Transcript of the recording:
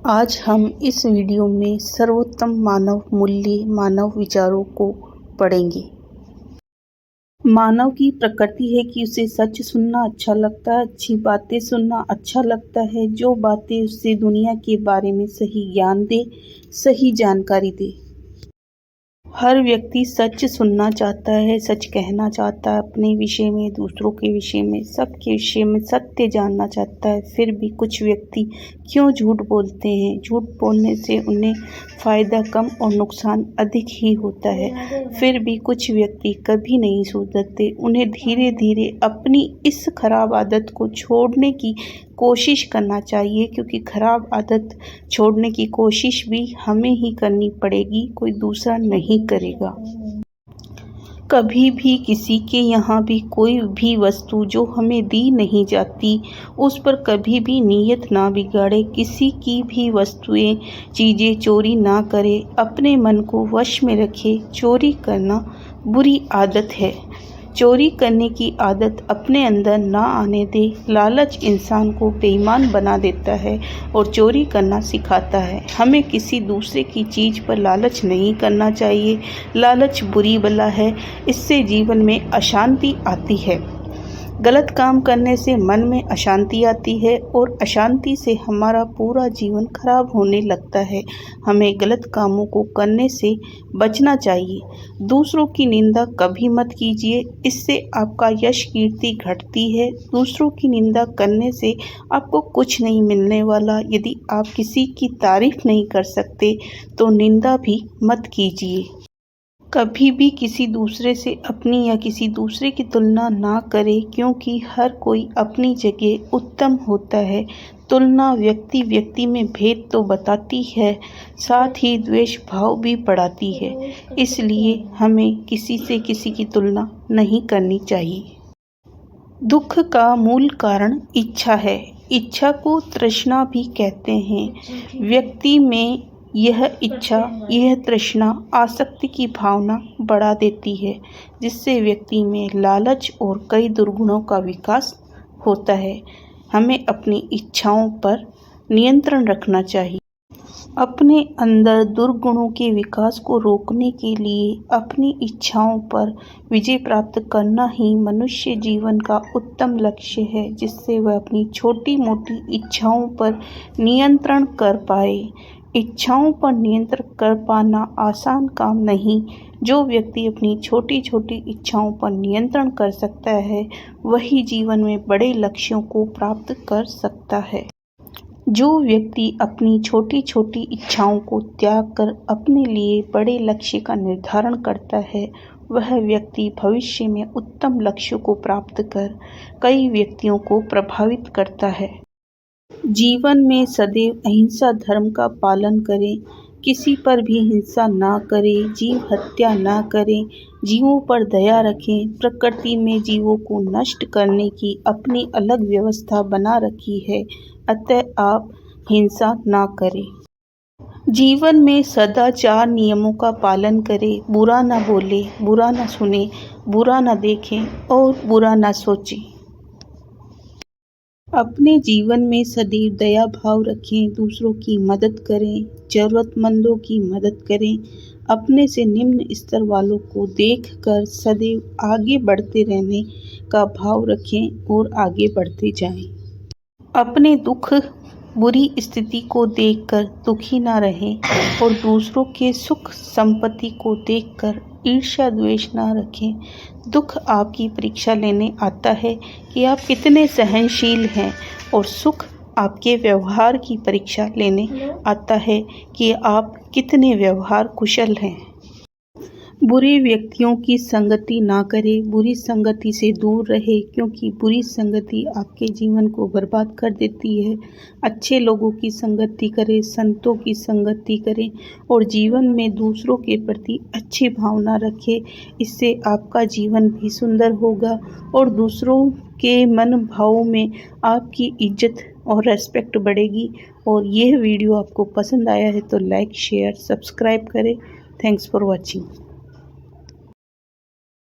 आज हम इस वीडियो में सर्वोत्तम मानव मूल्य मानव विचारों को पढ़ेंगे। मानव की प्रकृति है कि उसे सच सुनना अच्छा लगता है, अच्छी बातें सुनना अच्छा लगता है, जो बातें उससे दुनिया के बारे में सही ज्ञान दे, सही जानकारी दे। हर व्यक्ति सच सुनना चाहता है, सच कहना चाहता है, अपने विषय में, दूसरों के विषय में, सबके विषय में सत्य जानना चाहता है। फिर भी कुछ व्यक्ति क्यों झूठ बोलते हैं? झूठ बोलने से उन्हें फ़ायदा कम और नुकसान अधिक ही होता है। फिर भी कुछ व्यक्ति कभी नहीं सुधरते। उन्हें धीरे धीरे अपनी इस खराब आदत को छोड़ने की कोशिश करना चाहिए, क्योंकि खराब आदत छोड़ने की कोशिश भी हमें ही करनी पड़ेगी, कोई दूसरा नहीं करेगा। कभी भी किसी के यहाँ भी कोई भी वस्तु जो हमें दी नहीं जाती, उस पर कभी भी नीयत ना बिगाड़े। किसी की भी वस्तुएं, चीज़ें चोरी ना करे, अपने मन को वश में रखे। चोरी करना बुरी आदत है। चोरी करने की आदत अपने अंदर ना आने दे। लालच इंसान को बेईमान बना देता है और चोरी करना सिखाता है। हमें किसी दूसरे की चीज़ पर लालच नहीं करना चाहिए। लालच बुरी बला है, इससे जीवन में अशांति आती है। गलत काम करने से मन में अशांति आती है और अशांति से हमारा पूरा जीवन खराब होने लगता है। हमें गलत कामों को करने से बचना चाहिए। दूसरों की निंदा कभी मत कीजिए, इससे आपका यश कीर्ति घटती है। दूसरों की निंदा करने से आपको कुछ नहीं मिलने वाला। यदि आप किसी की तारीफ नहीं कर सकते तो निंदा भी मत कीजिए। कभी भी किसी दूसरे से अपनी या किसी दूसरे की तुलना ना करें, क्योंकि हर कोई अपनी जगह उत्तम होता है। तुलना व्यक्ति व्यक्ति में भेद तो बताती है, साथ ही द्वेष भाव भी बढ़ाती है। इसलिए हमें किसी से किसी की तुलना नहीं करनी चाहिए। दुख का मूल कारण इच्छा है। इच्छा को तृष्णा भी कहते हैं। व्यक्ति में यह इच्छा, यह तृष्णा आसक्ति की भावना बढ़ा देती है, जिससे व्यक्ति में लालच और कई दुर्गुणों का विकास होता है। हमें अपनी इच्छाओं पर नियंत्रण रखना चाहिए। अपने अंदर दुर्गुणों के विकास को रोकने के लिए अपनी इच्छाओं पर विजय प्राप्त करना ही मनुष्य जीवन का उत्तम लक्ष्य है, जिससे वह अपनी छोटी मोटी इच्छाओं पर नियंत्रण कर पाए। इच्छाओं पर नियंत्रण कर पाना आसान काम नहीं। जो व्यक्ति अपनी छोटी छोटी इच्छाओं पर नियंत्रण कर सकता है, वही जीवन में बड़े लक्ष्यों को प्राप्त कर सकता है। जो व्यक्ति अपनी छोटी छोटी इच्छाओं को त्याग कर अपने लिए बड़े लक्ष्य का निर्धारण करता है, वह व्यक्ति भविष्य में उत्तम लक्ष्यों को प्राप्त कर कई व्यक्तियों को प्रभावित करता है। जीवन में सदैव अहिंसा धर्म का पालन करें। किसी पर भी हिंसा ना करें, जीव हत्या ना करें, जीवों पर दया रखें। प्रकृति में जीवों को नष्ट करने की अपनी अलग व्यवस्था बना रखी है, अतः आप हिंसा ना करें। जीवन में सदा 4 नियमों का पालन करें। बुरा ना बोले, बुरा ना सुने, बुरा ना देखें और बुरा ना सोचें। अपने जीवन में सदैव दया भाव रखें, दूसरों की मदद करें, ज़रूरतमंदों की मदद करें। अपने से निम्न स्तर वालों को देखकर सदैव आगे बढ़ते रहने का भाव रखें और आगे बढ़ते जाएं। अपने दुख, बुरी स्थिति को देखकर दुखी ना रहें और दूसरों के सुख संपत्ति को देखकर ईर्ष्या द्वेष ना रखें। दुख आपकी परीक्षा लेने आता है कि आप कितने सहनशील हैं, और सुख आपके व्यवहार की परीक्षा लेने आता है कि आप कितने व्यवहार कुशल हैं। बुरे व्यक्तियों की संगति ना करें, बुरी संगति से दूर रहे, क्योंकि बुरी संगति आपके जीवन को बर्बाद कर देती है। अच्छे लोगों की संगति करें, संतों की संगति करें और जीवन में दूसरों के प्रति अच्छी भावना रखें। इससे आपका जीवन भी सुंदर होगा और दूसरों के मन भावों में आपकी इज्जत और रेस्पेक्ट बढ़ेगी। और यह वीडियो आपको पसंद आया है तो लाइक, शेयर, सब्सक्राइब करें। Thanks for watching.